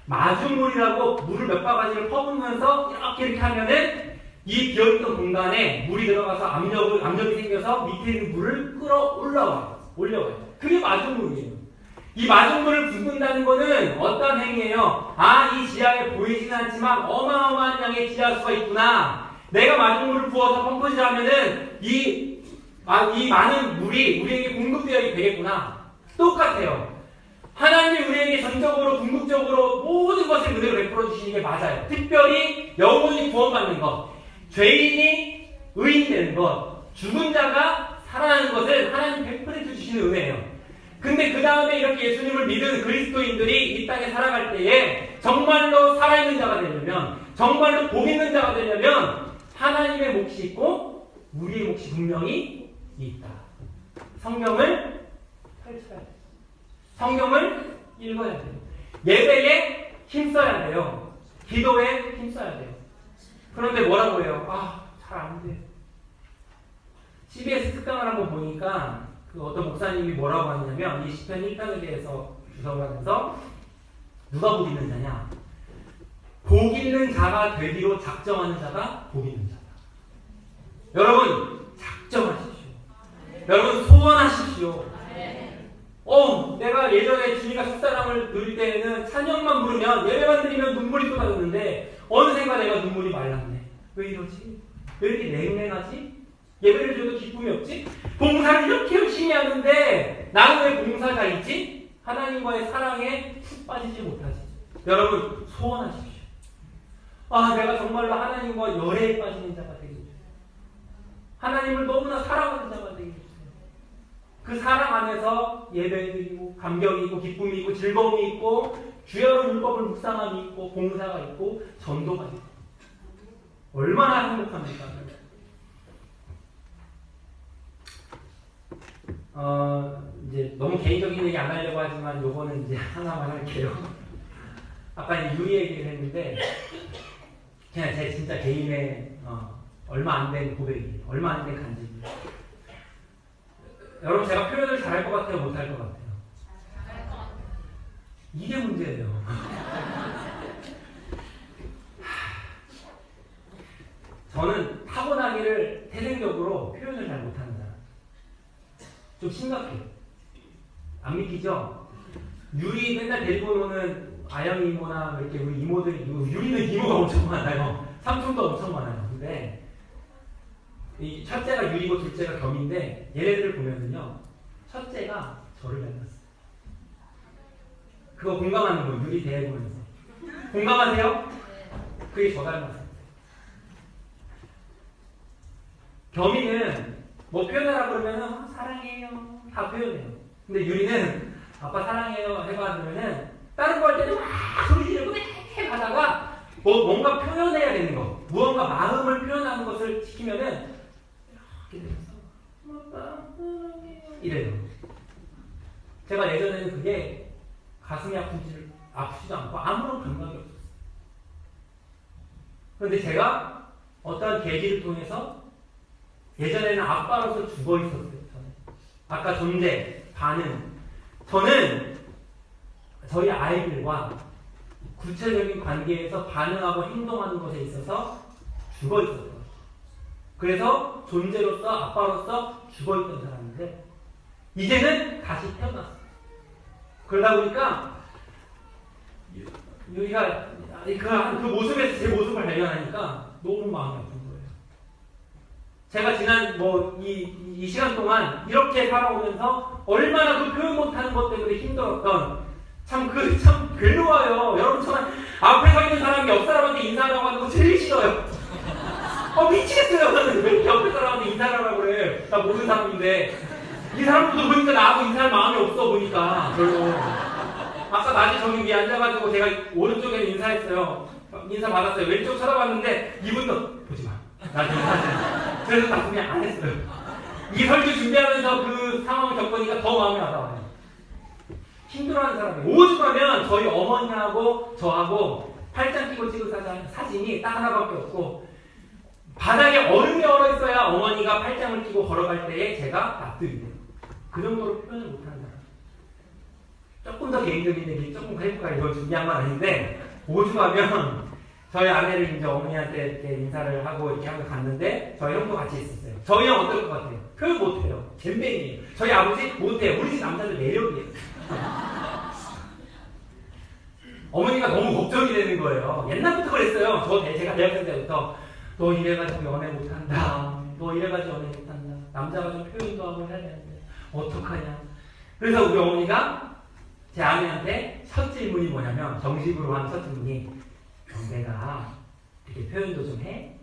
마중물이라고 물을 몇 바가지를 퍼부으면서 이렇게 하면은 이 비어있던 공간에 물이 들어가서 압력이 생겨서 밑에 있는 물을 올려와요. 그게 마중물이에요. 이 마중물을 붓는다는 거는 어떤 행위예요? 이 지하에 보이지는 않지만 어마어마한 양의 지하수가 있구나. 내가 마중물을 부어서 펌프질 하면은 이 많은 물이 우리에게 공급되어야 되겠구나. 똑같아요. 하나님이 우리에게 전적으로 궁극적으로 모든 것을 그대로 베풀어 주시는 게 맞아요. 특별히 영혼이 구원받는 것, 죄인이 의인이 되는 것, 죽은 자가 살아나는 것을 하나님 100% 주시는 은혜예요. 근데 그 다음에 이렇게 예수님을 믿은 그리스도인들이 이 땅에 살아갈 때에 정말로 살아있는 자가 되려면, 정말로 복 있는 자가 되려면 하나님의 몫이 있고 우리의 몫이 분명히 있다. 성경을 펼쳐야 돼요. 성경을 읽어야 돼요. 예배에 힘써야 돼요. 기도에 힘써야 돼요. 그런데 뭐라고 해요? 잘 안 돼. CBS 특강을 한번 보니까 그 어떤 목사님이 뭐라고 하냐면 이 시편 1편에 대해서 주석을 하면서 누가 복 있는 자냐? 복 있는 자가 되기로 작정하는 자가 복 있는 자다. 여러분 작정하십시오. 여러분 소원하십시오. 내가 예전에 주님과 첫사랑을 누릴 때에는 찬양만 부르면 예배만 드리면 눈물이 쏟아졌는데 어느샌가 내가 눈물이 말랐네. 왜 이러지? 왜 이렇게 냉랭하지? 예배를 줘도 기쁨이 없지? 봉사를 이렇게 열심히 하는데 나는 왜 봉사자이지? 하나님과의 사랑에 푹 빠지지 못하지. 여러분 소원하십시오. 아, 내가 정말로 하나님과 열애에 빠지는 자가 되게 해주세요. 하나님을 너무나 사랑하는 자가 되게 해주세요. 그 사랑 안에서 예배드리고 감격이 있고 기쁨이 있고 즐거움이 있고 주야로 율법을 묵상함이 있고 봉사가 있고 전도가 있고 얼마나 행복합니까? 이제 너무 개인적인 얘기 안 하려고 하지만 요거는 이제 하나만 할게요. 아까 유리 얘기를 했는데 그냥 제 진짜 개인의 얼마 안 된 고백이에요. 얼마 안 된 간증이에요. 여러분 제가 표현을 잘할 것 같아요? 못할 것 같아요? 잘할 것 같아요. 이게 문제예요. 저는 타고나기를 태생적으로 표현을 잘 못하는 사람. 좀 심각해요. 안 믿기죠? 유리 맨날 데리고 노는 아영 이모나 이렇게 우리 이모들이 유리는 이모가 엄청 많아요. 삼촌도 엄청 많아요. 근데 이 첫째가 유리고 둘째가 겸인데 얘네들을 보면은요 첫째가 저를 닮았어요. 그거 공감하는 거 유리 대해 보면서 공감하세요? 그게 저 닮았어요. 겸이는 뭐 표현하라 그러면은 사랑해요 다 표현해요. 근데 유리는 아빠 사랑해요 해봐 그러면은 다른 거 할 때는 막 소리 지르고 막 하다가 뭔가 표현해야 되는 거 무언가 마음을 표현하는 것을 시키면은 이렇게 되면서 아빠 사랑해요 이래요. 제가 예전에는 그게 가슴이 아프지도 않고 아무런 감각이 없었어요. 그런데 제가 어떠한 계기를 통해서 예전에는 아빠로서 죽어 있었어요. 저는. 아까 존재, 반응. 저는 저희 아이들과 구체적인 관계에서 반응하고 행동하는 것에 있어서 죽어 있었어요. 그래서 존재로서 아빠로서 죽어 있던 사람인데 이제는 다시 태어났어요. 그러다 보니까 여기가 그 모습에서 제 모습을 발견하니까 너무 마음이 아픈 거예요. 제가 지난 이 시간 동안 이렇게 살아오면서 얼마나 그 표현 못하는 것 때문에 힘들었던 참 괴로워요. 여러분 저는 앞에 서 있는 사람이 옆 사람한테 인사하라고 하는 거 제일 싫어요. 미치겠어요. 나는 왜 옆에 사람한테 인사를 하라고 그래. 나 모르는 사람인데 이 사람도 보니까 나하고 인사할 마음이 없어 보니까 별로. 아까 낮에 저기 위에 앉아가지고 제가 오른쪽에는 인사했어요. 인사 받았어요. 왼쪽 쳐다봤는데 이분도 보지 마. 나한테 인사하지. 그래서 나 그냥 안 했어요. 이 설교 준비하면서 그 상황을 겪으니까 더 마음이 와닿아요. 힘들어하는 사람이 오죽하면 저희 어머니하고 저하고 팔짱 끼고 찍은 사진이 딱 하나밖에 없고 바닥에 얼음이 얼어 있어야 어머니가 팔짱을 끼고 걸어갈 때에 제가 납득이 돼요. 그 정도로 표현을 못하는 사람. 조금 더 개인적인 얘기 조금 해볼까 이거 준비한 건 아닌데 오죽하면 저희 아내를 이제 어머니한테 이렇게 인사를 하고 이렇게 하고 갔는데 저희 형도 같이 있었어요. 저희 형 어떨 것 같아요? 표현 못해요. 잼뱅이에요. 저희 아버지 못해요. 우리 집 남자들 매력이에요. 어머니가 너무 걱정이 되는 거예요. 옛날부터 그랬어요. 제가 대학생 때부터 너 이래가지고 연애 못한다. 너 이래가지고 연애 못한다. 남자가 좀 표현도 하고 해야 되는데 어떡하냐. 그래서 우리 어머니가 제 아내한테 첫 질문이 뭐냐면 정식으로 한 첫 질문이 내가 이렇게 표현도 좀 해?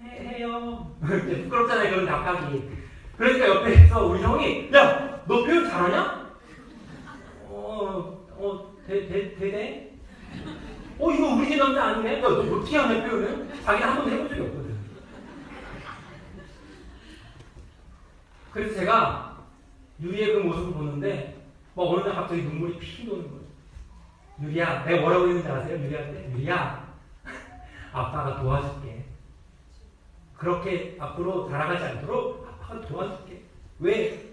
해요. 부끄럽잖아요. 그런 답하기. 그러니까 옆에서 우리 형이 야! 너 표현 잘하냐? 되네? 이거 우리 집 남자 아니네? 야, 너 어떻게 하냐 표현을? 자기는 한 번도 해본 적이 없거든. 그래서 제가 유리의 그 모습을 보는데 어느 날 갑자기 눈물이 피 도는 거예요. 유리야, 내가 뭐라고 했는지 아세요? 유리한테? 유리야, 아빠가 도와줄게. 그렇게 앞으로 살아가지 않도록 아빠가 도와줄게. 왜?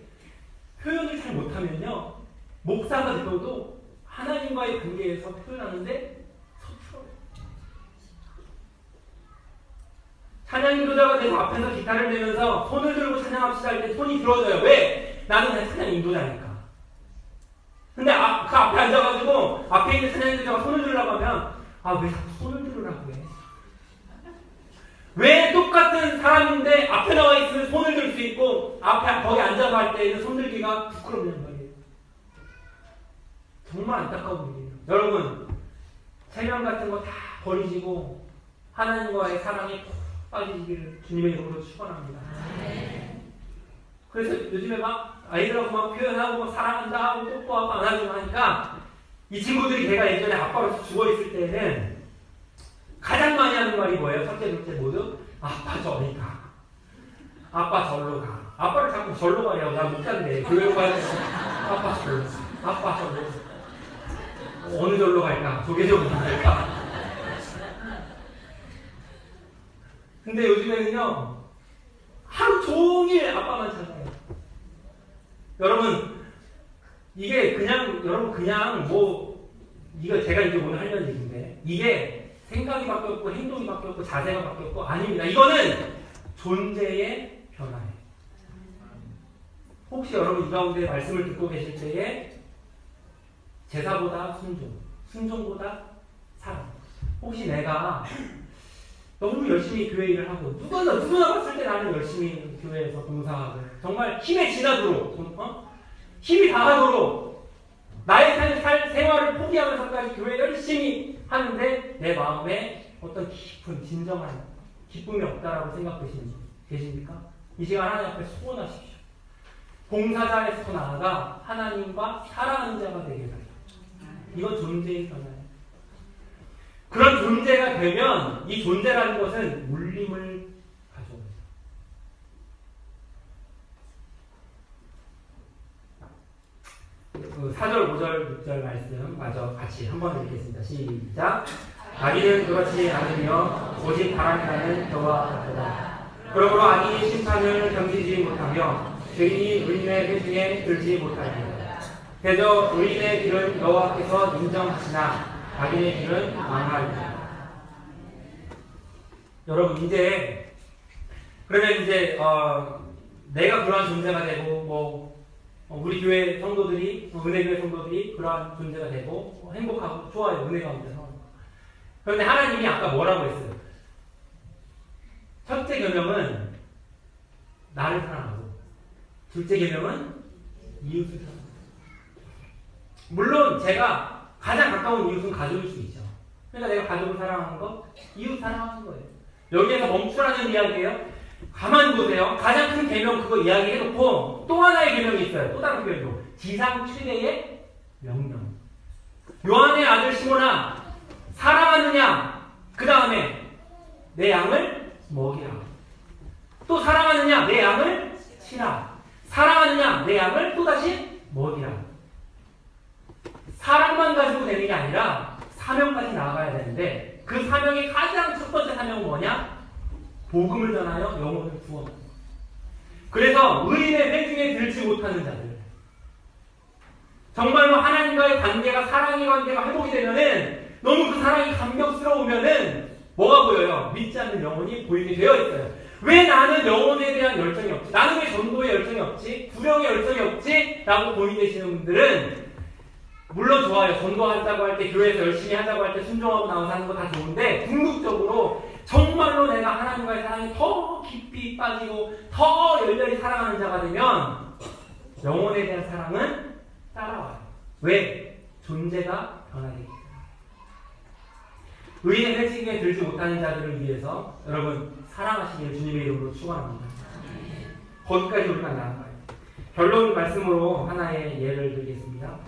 표현을 잘 못하면요 목사가 되어도 하나님과의 관계에서 표현하는데 서툴어요. 찬양 인도자가 돼서 앞에서 기타를 내면서 손을 들고 찬양합시다 할 때 손이 들어져요. 왜? 나는 그냥 찬양 인도자니까. 근데 그 앞에 앉아가지고 앞에 있는 찬양 인도자가 손을 들으라고 하면 왜 자꾸 손을 들으라고 해? 왜 똑같은 사람인데 앞에 나와 있으면 손을 들 수 있고 앞에 거기 앉아서 할 때는 손 들기가 부끄럽냐는 말이에요. 정말 안타까운 일이에요. 여러분, 체면 같은 거 다 버리시고 하나님과의 사랑에 푹 빠지시기를 주님의 이름으로 축원합니다. 그래서 요즘에 막 아이들하고 막 표현하고 막 사랑한다 하고 뽀뽀하고 안아주고 하니까 이 친구들이 걔가 예전에 아빠로서 죽어있을 때에는 가장 많이 하는 말이 뭐예요? 첫째, 둘째 모두 아빠 저리 가. 아빠 절로 가. 아빠를 자꾸 절로 가려고. 나 못 간대. 교회로 가야 돼. 아빠 절로. 아빠 절로. 어느 절로 갈까? 조계적으로 갈까? 근데 요즘에는요, 하루 종일 아빠만 찾아요. 여러분, 이게 그냥, 여러분, 그냥 뭐, 이거 제가 이제 오늘 하려는 얘기인데, 이게 생각이 바뀌었고, 행동이 바뀌었고, 자세가 바뀌었고, 아닙니다. 이거는 존재의 변화예요. 혹시 여러분 이 가운데 말씀을 듣고 계실 때에 제사보다 순종, 순종보다 사랑. 혹시 내가 너무 열심히 교회 일을 하고 누구나 봤을 때 나는 열심히 교회에서 봉사하고 정말 힘에 지나도록 힘이 다하도록 나의 생활을 포기하면서까지 교회 열심히 하는데 내 마음에 어떤 깊은 진정한 기쁨이 없다라고 생각되시는 분 계십니까? 이 시간 하나님 앞에 소원하십시오. 봉사자에서 나아가 하나님과 사랑하는 자가 되게 해달라. 이건 존재의 변화예요. 그런 존재가 되면 이 존재라는 것은 울림을 가져옵니다. 그 4절, 5절, 6절 말씀 마저 같이 한번 읽겠습니다. 시작. 악인은 그렇지 않으며 오직 바람이라는 저와 같도다. 그러므로 악인이 심판을 견디지 못하며 죄인이 의인의 회중에 들지 못하리라. 대저 의인의 길은 여호와께서 인정하시나 악인의 길은 망하리라. 여러분 이제 그러면 이제 내가 그러한 존재가 되고 우리 교회 성도들이 은혜교회 성도들이 그러한 존재가 되고 행복하고 좋아요. 은혜 가운데서. 그런데 하나님이 아까 뭐라고 했어요? 첫째 계명은 나를 사랑하고 둘째 계명은 이웃을 사랑하고. 물론 제가 가장 가까운 이웃은 가족일 수 있죠. 그러니까 내가 가족을 사랑하는 거, 이웃 사랑하는 거예요. 여기에서 멈추라는 이야기예요. 가만히 보세요. 가장 큰 계명 그거 이야기해놓고 또 하나의 계명이 있어요. 또 다른 계명도 지상 최대의 명령. 요한의 아들 시몬아 사랑하느냐? 그 다음에 내 양을 먹이라. 또 사랑하느냐? 내 양을 치라. 사랑하느냐? 내 양을 또다시 먹이라. 사랑만 가지고 되는 게 아니라 사명까지 나아가야 되는데 그 사명의 가장 첫 번째 사명은 뭐냐? 복음을 전하여 영혼을 구원하는 것. 그래서 의인의 회중에 들지 못하는 자들, 정말로 하나님과의 관계가 사랑의 관계가 회복이 되면은 너무 그 사랑이 감격스러우면은 뭐가 보여요? 믿지 않는 영혼이 보이게 되어 있어요. 왜 나는 영혼에 대한 열정이 없지? 나는 왜 전도에 열정이 없지? 구령에 열정이 없지? 라고 고민되시는 분들은 물론 좋아요. 전도한다고 할 때 교회에서 열심히 하자고 할 때 순종하고 나와서 하는 거 다 좋은데 궁극적으로 정말로 내가 하나님과의 사랑이 더 깊이 빠지고 더 열렬히 사랑하는 자가 되면 영혼에 대한 사랑은 따라와요. 왜? 존재가 변하기 때문에. 의인의 회직에 들지 못하는 자들을 위해서 여러분 사랑하시기를 주님의 이름으로 축원합니다. 거기까지 우리가 나아가요. 결론 말씀으로 하나의 예를 들겠습니다.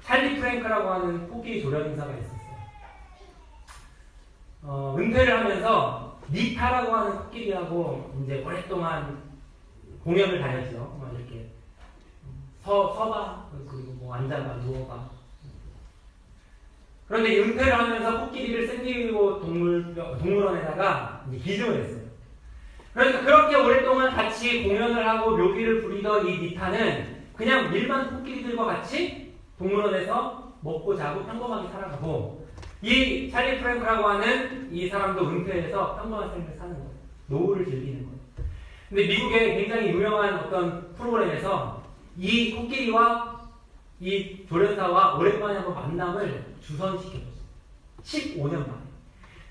찰리 프랭크라고 하는 코끼리 조련사가 있었어요. 은퇴를 하면서 니타라고 하는 코끼리하고 이제 오랫동안 공연을 다녔죠. 이렇게 서봐 그리고 뭐 앉아봐 누워봐. 그런데 은퇴를 하면서 코끼리를 샌디에고 동물원에다가 이제 기증을 했어요. 그러니까 그렇게 오랫동안 같이 공연을 하고 묘기를 부리던 이 니타는 그냥 일반 코끼리들과 같이 동물원에서 먹고 자고 평범하게 살아가고 이 찰리 프랭크라고 하는 이 사람도 은퇴해서 평범한 삶을 사는 거예요. 노후를 즐기는 거예요. 근데 미국의 굉장히 유명한 어떤 프로그램에서 이 코끼리와 이 조련사와 오랜만에 한번 만남을 주선시켜줬어요. 15년 만에.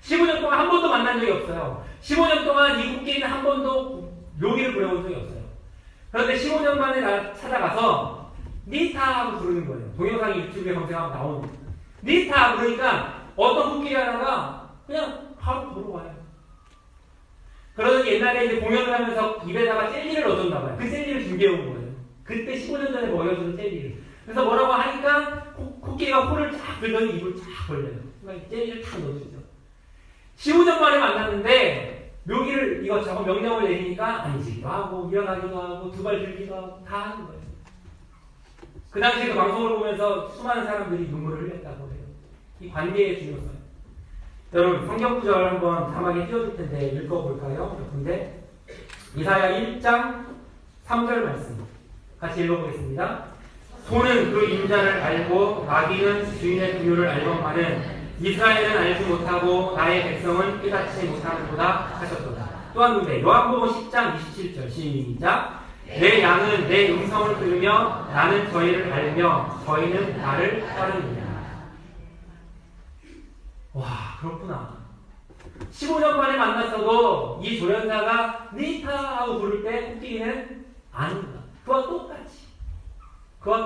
15년 동안 한 번도 만난 적이 없어요. 15년 동안 이 코끼리는 한 번도 묘기를 부려본 적이 없어요. 그런데 15년 만에 찾아가서 니타 하고 부르는 거예요. 동영상이 유튜브에 검색하면 나오는 거예요. 니타 그러니까 어떤 코끼리 하나가 그냥 바로 보러 와요. 그러더니 옛날에 이제 공연을 하면서 입에다가 젤리를 넣어줬나 봐요. 그 젤리를 준비해온 거예요. 그때 15년 전에 먹여준 젤리를. 그래서 뭐라고 하니까 코끼리가 코를 쫙 들더니 입을 쫙 벌려요. 그러니까 젤리를 탁 넣어주죠. 15년 만에 만났는데 묘기를 이것저것 명령을 내리니까 앉기도 하고 일어나기도 하고 두 발 들기도 하고 다 하는 거예요. 그 당시에 그 방송을 보면서 수많은 사람들이 눈물을 흘렸다고 해요. 이 관계의 중요성. 여러분 성경 구절 한번 자막에 띄워줄 텐데 읽어볼까요? 근데 이사야 1장 3절 말씀 같이 읽어보겠습니다. 소는 그 임자를 알고 나귀는 주인의 부유를 알건만은 이스라엘은 알지 못하고 나의 백성은 깨닫지 못하는구나 하셨도다. 또한 근데 요한복음 10장 27절 시작. 내 양은 내 음성을 들으며 나는 저희를 알며 저희는 나를 따르느니라. 와 그렇구나. 15년 만에 만났어도 이 조련사가 니타 하고 부를 때 코끼리는 아닙니다. 그와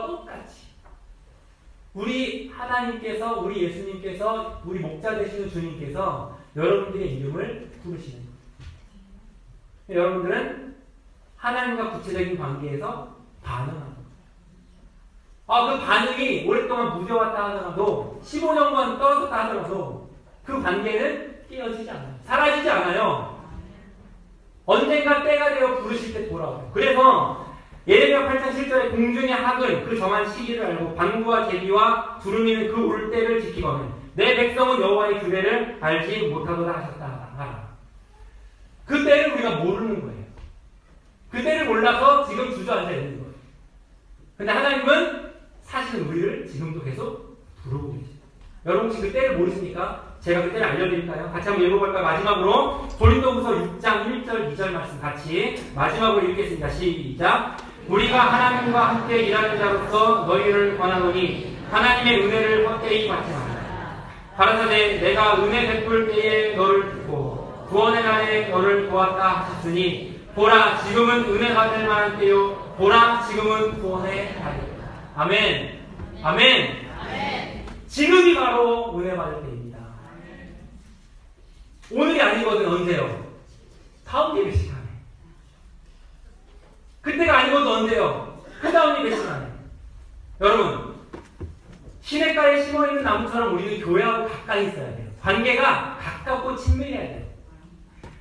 똑같이 우리 하나님께서 우리 예수님께서 우리 목자 되시는 주님께서 여러분들의 이름을 부르시는 거예요. 여러분들은 하나님과 구체적인 관계에서 반응하는 거예요. 그 반응이 오랫동안 무뎌왔다 하더라도 15년간 떨어졌다 하더라도 그 관계는 깨어지지 않아요. 사라지지 않아요. 언젠가 때가 되어 부르실 때 돌아와요. 그래서 예레미야 8장 7절에 공중의 학은 그 정한 시기를 알고 방구와 제비와 두루미는 그 올 때를 지키거든 내 백성은 여호와의 규례를 알지 못하도다 하셨다. 그 때를 우리가 모르는 거예요. 그 때를 몰라서 지금 주저앉아 있는 거예요. 근데 하나님은 사실은 우리를 지금도 계속 부르고 계십니다. 여러분 혹시 그 때를 모르십니까? 제가 그 때를 알려드릴까요? 같이 한번 읽어볼까요? 마지막으로 고린도후서 6장 1절 2절 말씀 같이 마지막으로 읽겠습니다. 시작. 우리가 하나님과 함께 일하는 자로서 너희를 권하노니 하나님의 은혜를 헛되이 받지 말라. 가라사대 내가 은혜 베풀 때에 너를 듣고 구원의 날에 너를 도왔다 하셨으니 보라 지금은 은혜 받을 만한 때요 보라 지금은 구원의 날이다. 아멘. 아멘. 지금이 바로 은혜 받을 때입니다. 오늘이 아니거든. 언제요? 다음 예배 시간에. 그때가 아니거든. 언제요? 그 다음 예배 시간에. 여러분 시냇가에 심어있는 나무처럼 우리는 교회하고 가까이 있어야 돼요. 관계가 가깝고 친밀해야 돼요.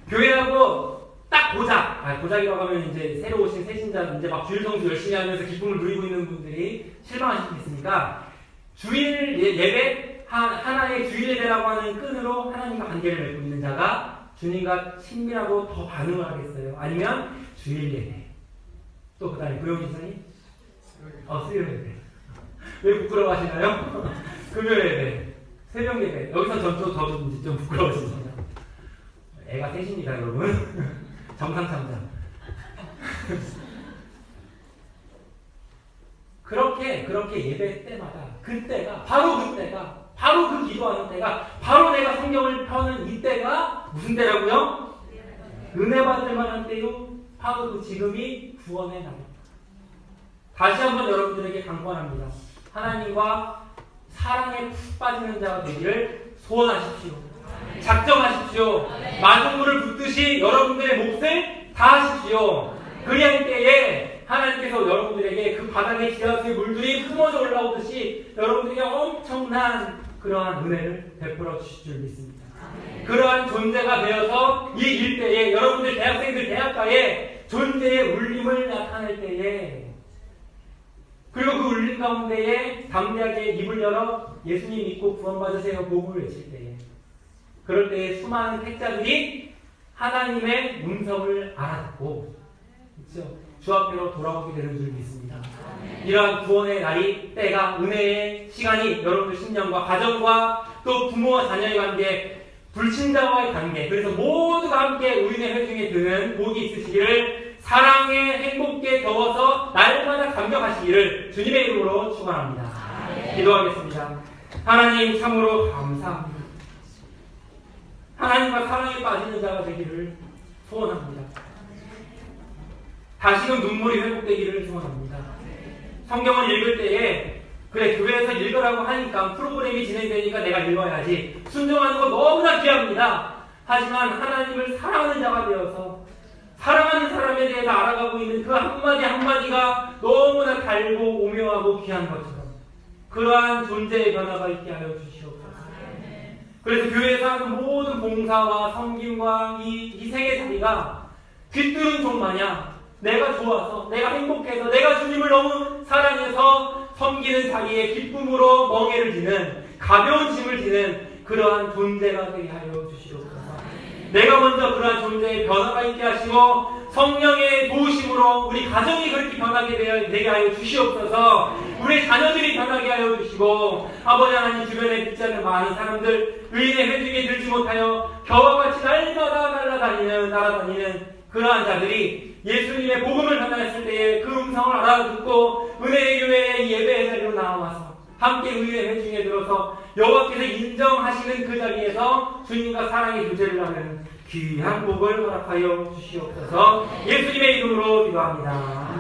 교회하고 딱 고작이라고 하면 이제 새로 오신 새신자 이제 막 주일 성수 열심히 하면서 기쁨을 누리고 있는 분들이 실망하실 수 있으니까 주일 예배 하나의 주일 예배라고 하는 끈으로 하나님과 관계를 맺고 있는 자가 주님과 친밀하고 더 반응을 하겠어요. 아니면 주일 예배. 또 그다음에 구영 지사님? 수요일 예배. 왜 부끄러워하시나요? 금요일 예배, 새벽 예배. 여기서 저도 좀 부끄러워집니다. 애가 셋입니다, 여러분. 정상참자. 그렇게 예배 때마다 바로 그 기도하는 때가 바로 내가 성경을 펴는 이때가 무슨 때라고요? 은혜 받을 만한 때요. 바로 그 지금이 구원의 날입니다. 다시 한번 여러분들에게 강권합니다. 하나님과 사랑에 푹 빠지는 자가 되기를 소원하십시오. 작정하십시오. 마중물을 붓듯이 여러분들의 몫을 다하십시오. 그리할 때에 하나님께서 여러분들에게 그 바닥에 지하수의 물들이 품어져 올라오듯이 여러분들에게 엄청난 그러한 은혜를 베풀어 주실 줄 믿습니다. 그러한 존재가 되어서 이 일대에 여러분들 대학생들 대학가에 존재의 울림을 나타낼 때에 그리고 그 울림 가운데에 담대하게 입을 열어 예수님 믿고 구원받으세요 복음을 외칠 때에 그럴 때에 수많은 택자들이 하나님의 음성을 알아듣고 그렇죠? 주 앞으로 돌아오게 되는 줄 믿습니다. 이러한 구원의 날이 때가 은혜의 시간이 여러분들 신령과 가정과 또 부모와 자녀의 관계 불신자와의 관계 그래서 모두가 함께 우리의 회중에 드는 복이 있으시기를 사랑에 행복에 겨워서 날마다 감격하시기를 주님의 이름으로 축원합니다. 기도하겠습니다. 하나님 참으로 감사합니다. 하나님과 사랑에 빠지는 자가 되기를 소원합니다. 다시금 눈물이 회복되기를 소원합니다. 성경을 읽을 때에 그래 교회에서 읽으라고 하니까 프로그램이 진행되니까 내가 읽어야지 순종하는 거 너무나 귀합니다. 하지만 하나님을 사랑하는 자가 되어서 사랑하는 사람에 대해서 알아가고 있는 그 한마디 한마디가 너무나 달고 오묘하고 귀한 것처럼 그러한 존재의 변화가 있게 하여 주시옵소서. 그래서 교회에서 하는 모든 봉사와 섬김과 이 희생의 자리가 뒤뜰은 종 마냥 내가 좋아서 내가 행복해서 내가 주님을 너무 사랑해서 섬기는 자기의 기쁨으로 멍에를 지는 가벼운 짐을 지는 그러한 존재가 되게 하여 주시옵소서. 내가 먼저 그러한 존재의 변화가 있게 하시고 성령의 도우심으로 우리 가정이 그렇게 변하게 되게 하여 주시옵소서. 우리 자녀들이 변하게 하여 주시고 아버지 하나님 주변에 믿지 않는 많은 사람들 의인의 회중에 들지 못하여 겨와 같이 날마다 날아다니는 그러한 자들이 예수님의 복음을 전하였을 때에 그 음성을 알아듣고 은혜의 교회의 예배의 자리로 나와서 함께 의인의 회중에 들어서 여호와께서 인정하시는 그 자리에서 주님과 사랑의 교제를 하는 귀한 복을 허락하여 주시옵소서. 예수님의 이름으로 기도합니다.